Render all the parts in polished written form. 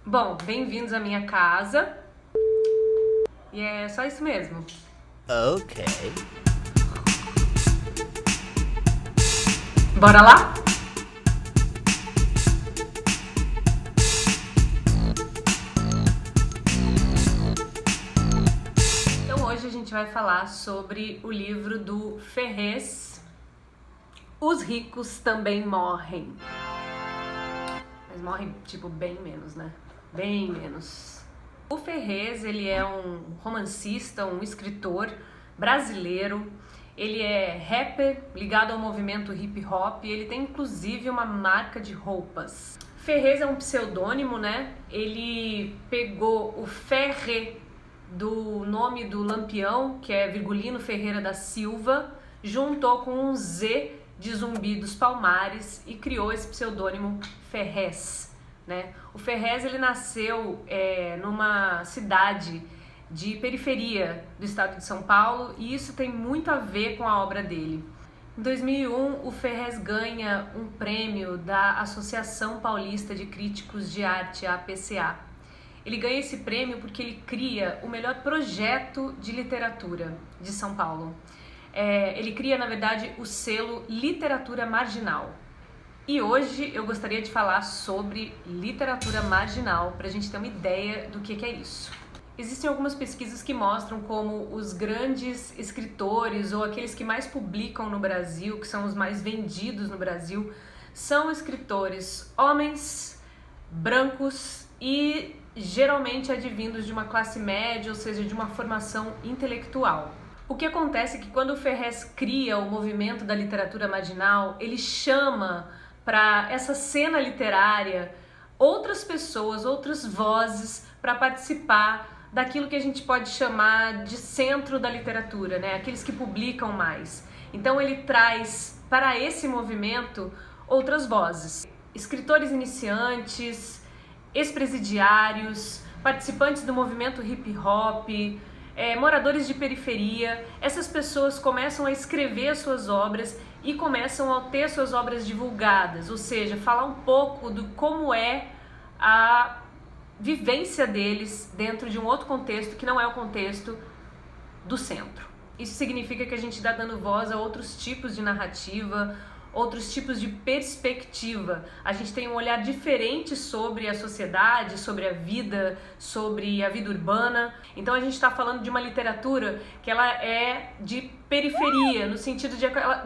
Bom, bem-vindos à minha casa. E é só isso mesmo. Ok. Bora lá? Então hoje a gente vai falar sobre o livro do Ferrez, Os Ricos Também Morrem. Mas morrem, tipo, bem menos, né? Bem menos. O Ferrez, ele é um romancista, um escritor brasileiro. Ele é rapper, ligado ao movimento hip hop, e ele tem inclusive uma marca de roupas. Ferrez é um pseudônimo, né? Ele pegou o Ferre do nome do Lampião, que é Virgulino Ferreira da Silva, juntou com um Z de Zumbi dos Palmares e criou esse pseudônimo Ferrez, né? O Ferrez, ele nasceu numa cidade de periferia do estado de São Paulo, e isso tem muito a ver com a obra dele. Em 2001, o Ferrez ganha um prêmio da Associação Paulista de Críticos de Arte, a APCA. Ele ganha esse prêmio porque ele cria o melhor projeto de literatura de São Paulo. Ele cria, na verdade, o selo Literatura Marginal. E hoje eu gostaria de falar sobre literatura marginal, para a gente ter uma ideia do que é isso. Existem algumas pesquisas que mostram como os grandes escritores ou aqueles que mais publicam no Brasil, que são os mais vendidos no Brasil, são escritores homens, brancos e geralmente advindos de uma classe média, ou seja, de uma formação intelectual. O que acontece é que quando o Ferrez cria o movimento da literatura marginal, ele chama para essa cena literária outras pessoas, outras vozes para participar daquilo que a gente pode chamar de centro da literatura, né? Aqueles que publicam mais. Então ele traz para esse movimento outras vozes, escritores iniciantes, ex-presidiários, participantes do movimento hip hop, moradores de periferia. Essas pessoas começam a escrever as suas obras e começam a ter suas obras divulgadas, ou seja, falar um pouco do como é a vivência deles dentro de um outro contexto que não é o contexto do centro. Isso significa que a gente está dando voz a outros tipos de narrativa, outros tipos de perspectiva. A gente tem um olhar diferente sobre a sociedade, sobre a vida urbana. Então a gente está falando de uma literatura que ela é de periferia, no sentido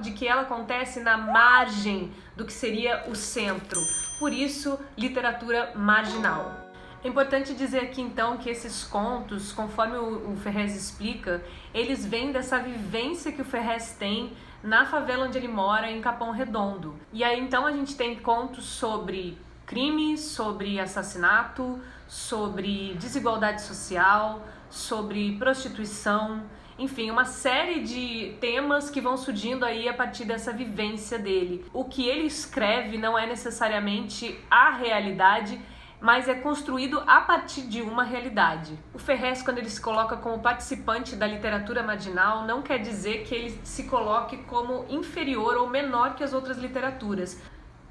de que ela acontece na margem do que seria o centro. Por isso, literatura marginal. É importante dizer aqui então que esses contos, conforme o Ferrez explica, eles vêm dessa vivência que o Ferrez tem na favela onde ele mora, em Capão Redondo. E aí então a gente tem contos sobre crime, sobre assassinato, sobre desigualdade social, sobre prostituição, enfim, uma série de temas que vão surgindo aí a partir dessa vivência dele. O que ele escreve não é necessariamente a realidade, mas é construído a partir de uma realidade. O Ferrez, quando ele se coloca como participante da literatura marginal, não quer dizer que ele se coloque como inferior ou menor que as outras literaturas.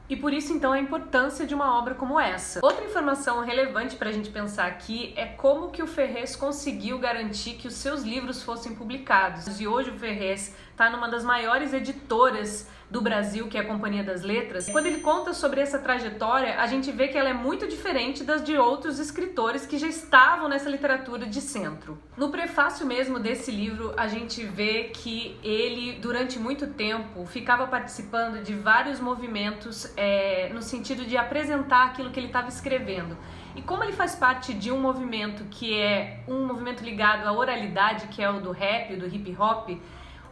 E por isso, então, a importância de uma obra como essa. Outra informação relevante para a gente pensar aqui é como que o Ferrez conseguiu garantir que os seus livros fossem publicados. E hoje o Ferrez está numa das maiores editoras do Brasil, que é a Companhia das Letras. Quando ele conta sobre essa trajetória, a gente vê que ela é muito diferente das de outros escritores que já estavam nessa literatura de centro. No prefácio mesmo desse livro, a gente vê que ele, durante muito tempo, ficava participando de vários movimentos no sentido de apresentar aquilo que ele estava escrevendo. E como ele faz parte de um movimento que é um movimento ligado à oralidade, que é o do rap, do hip hop,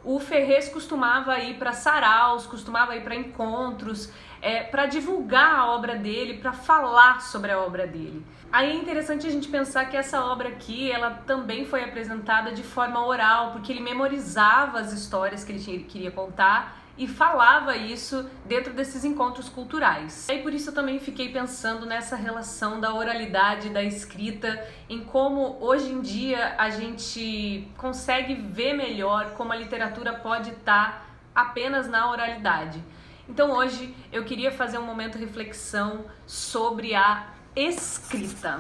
o Ferrez costumava ir para saraus, costumava ir para encontros, para divulgar a obra dele, para falar sobre a obra dele. Aí é interessante a gente pensar que essa obra aqui, ela também foi apresentada de forma oral, porque ele memorizava as histórias que ele queria contar e falava isso dentro desses encontros culturais. E por isso eu também fiquei pensando nessa relação da oralidade, da escrita, em como hoje em dia a gente consegue ver melhor como a literatura pode estar apenas na oralidade. Então hoje eu queria fazer um momento de reflexão sobre a escrita.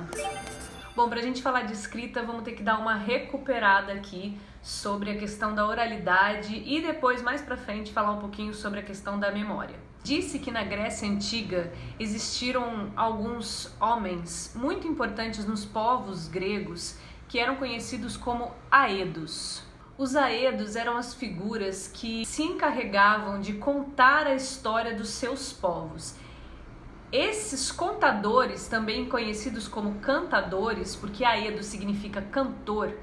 Bom, pra gente falar de escrita, vamos ter que dar uma recuperada aqui sobre a questão da oralidade e depois, mais pra frente, falar um pouquinho sobre a questão da memória. Disse que na Grécia Antiga existiram alguns homens muito importantes nos povos gregos que eram conhecidos como aedos. Os aedos eram as figuras que se encarregavam de contar a história dos seus povos. Esses contadores, também conhecidos como cantadores, porque aedo significa cantor,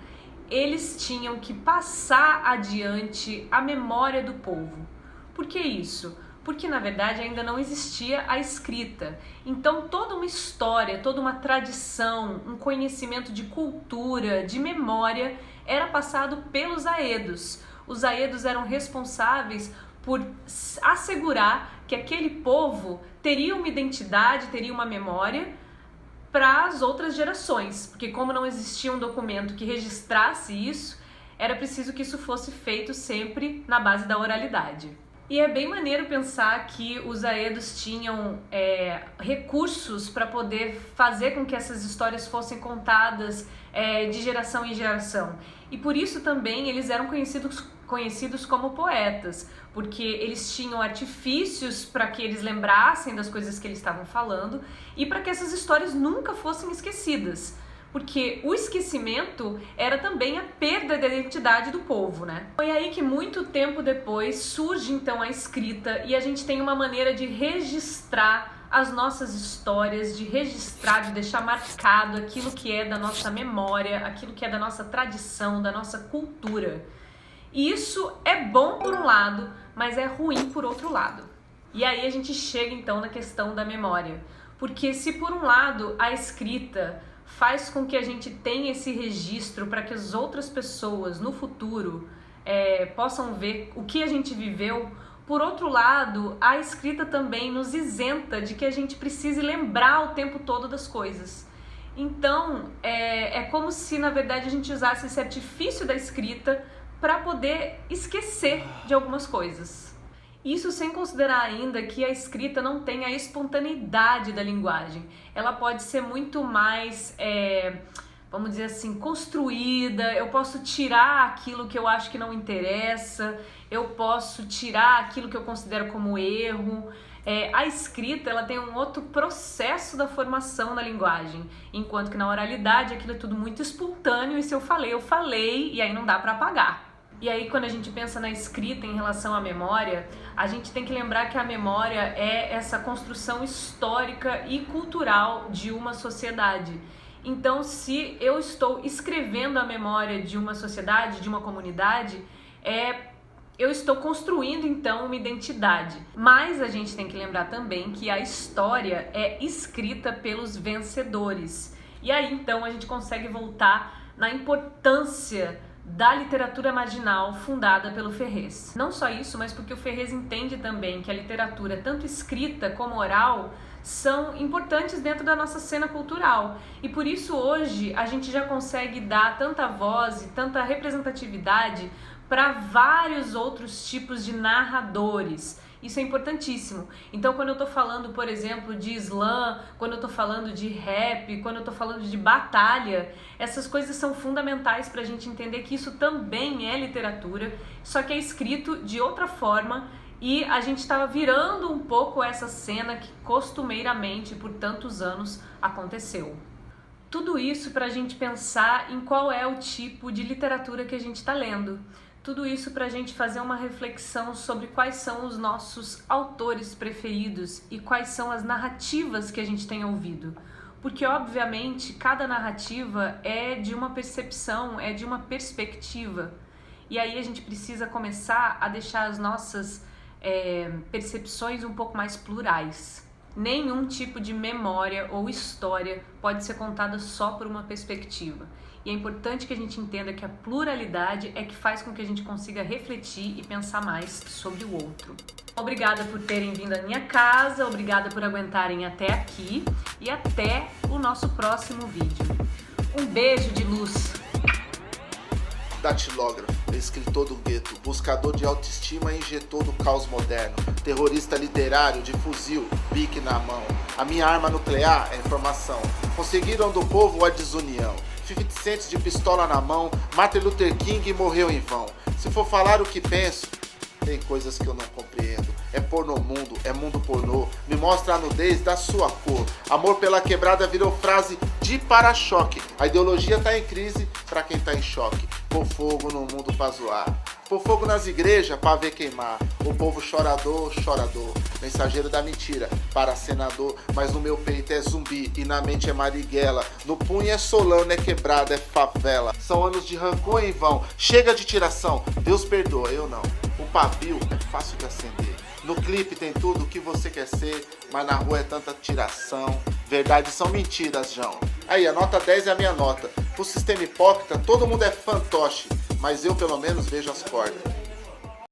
eles tinham que passar adiante a memória do povo. Por que isso? Porque na verdade ainda não existia a escrita. Então toda uma história, toda uma tradição, um conhecimento de cultura, de memória era passado pelos aedos. Os aedos eram responsáveis por assegurar que aquele povo teria uma identidade, teria uma memória para as outras gerações, porque como não existia um documento que registrasse isso, era preciso que isso fosse feito sempre na base da oralidade. E é bem maneiro pensar que os aedos tinham recursos para poder fazer com que essas histórias fossem contadas de geração em geração. E por isso também eles eram conhecidos como poetas, porque eles tinham artifícios para que eles lembrassem das coisas que eles estavam falando e para que essas histórias nunca fossem esquecidas. Porque o esquecimento era também a perda da identidade do povo, né? Foi aí que muito tempo depois surge então a escrita e a gente tem uma maneira de registrar as nossas histórias, de registrar, de deixar marcado aquilo que é da nossa memória, aquilo que é da nossa tradição, da nossa cultura. E isso é bom por um lado, mas é ruim por outro lado. E aí a gente chega então na questão da memória. Porque se por um lado a escrita faz com que a gente tenha esse registro para que as outras pessoas no futuro possam ver o que a gente viveu, por outro lado, a escrita também nos isenta de que a gente precise lembrar o tempo todo das coisas. Então, é como se na verdade a gente usasse esse artifício da escrita para poder esquecer de algumas coisas. Isso sem considerar ainda que a escrita não tem a espontaneidade da linguagem. Ela pode ser muito mais, vamos dizer assim, construída. Eu posso tirar aquilo que eu acho que não interessa, eu posso tirar aquilo que eu considero como erro. A escrita ela tem um outro processo da formação da linguagem, enquanto que na oralidade aquilo é tudo muito espontâneo e se eu falei, e aí não dá para apagar. E aí quando a gente pensa na escrita em relação à memória, a gente tem que lembrar que a memória é essa construção histórica e cultural de uma sociedade. Então se eu estou escrevendo a memória de uma sociedade, de uma comunidade, eu estou construindo então uma identidade. Mas a gente tem que lembrar também que a história é escrita pelos vencedores. E aí então a gente consegue voltar na importância da literatura marginal fundada pelo Ferrez. Não só isso, mas porque o Ferrez entende também que a literatura, tanto escrita como oral, são importantes dentro da nossa cena cultural. E por isso hoje a gente já consegue dar tanta voz e tanta representatividade para vários outros tipos de narradores. Isso é importantíssimo. Então, quando eu tô falando, por exemplo, de slam, quando eu tô falando de rap, quando eu tô falando de batalha, essas coisas são fundamentais pra gente entender que isso também é literatura, só que é escrito de outra forma e a gente estava virando um pouco essa cena que costumeiramente, por tantos anos, aconteceu. Tudo isso pra gente pensar em qual é o tipo de literatura que a gente está lendo. Tudo isso para a gente fazer uma reflexão sobre quais são os nossos autores preferidos e quais são as narrativas que a gente tem ouvido. Porque, obviamente, cada narrativa é de uma percepção, é de uma perspectiva. E aí a gente precisa começar a deixar as nossas percepções um pouco mais plurais. Nenhum tipo de memória ou história pode ser contada só por uma perspectiva. E é importante que a gente entenda que a pluralidade é que faz com que a gente consiga refletir e pensar mais sobre o outro. Obrigada por terem vindo à minha casa, obrigada por aguentarem até aqui e até o nosso próximo vídeo. Um beijo de luz! Datilógrafo, escritor do gueto, buscador de autoestima e injetor do caos moderno, terrorista literário de fuzil, bique na mão. A minha arma nuclear é informação. Conseguiram do povo a desunião. 50 Cent de pistola na mão, Martin Luther King morreu em vão. Se for falar o que penso, tem coisas que eu não compreendo. É pornô mundo, é mundo pornô. Me mostra a nudez da sua cor. Amor pela quebrada virou frase de para-choque. A ideologia tá em crise pra quem tá em choque. Pôr fogo no mundo pra zoar. Pôr fogo nas igrejas pra ver queimar. O povo chorador, chorador. Mensageiro da mentira para senador. Mas no meu peito é zumbi e na mente é Marighella. No punho é Solano, é quebrada, é favela. São anos de rancor em vão. Chega de tiração, Deus perdoa, eu não. O pavio é fácil de acender. No clipe tem tudo o que você quer ser, mas na rua é tanta tiração. Verdades são mentiras, João. Aí, a nota 10 é a minha nota. Pro sistema hipócrita, todo mundo é fantoche, mas eu pelo menos vejo as cordas.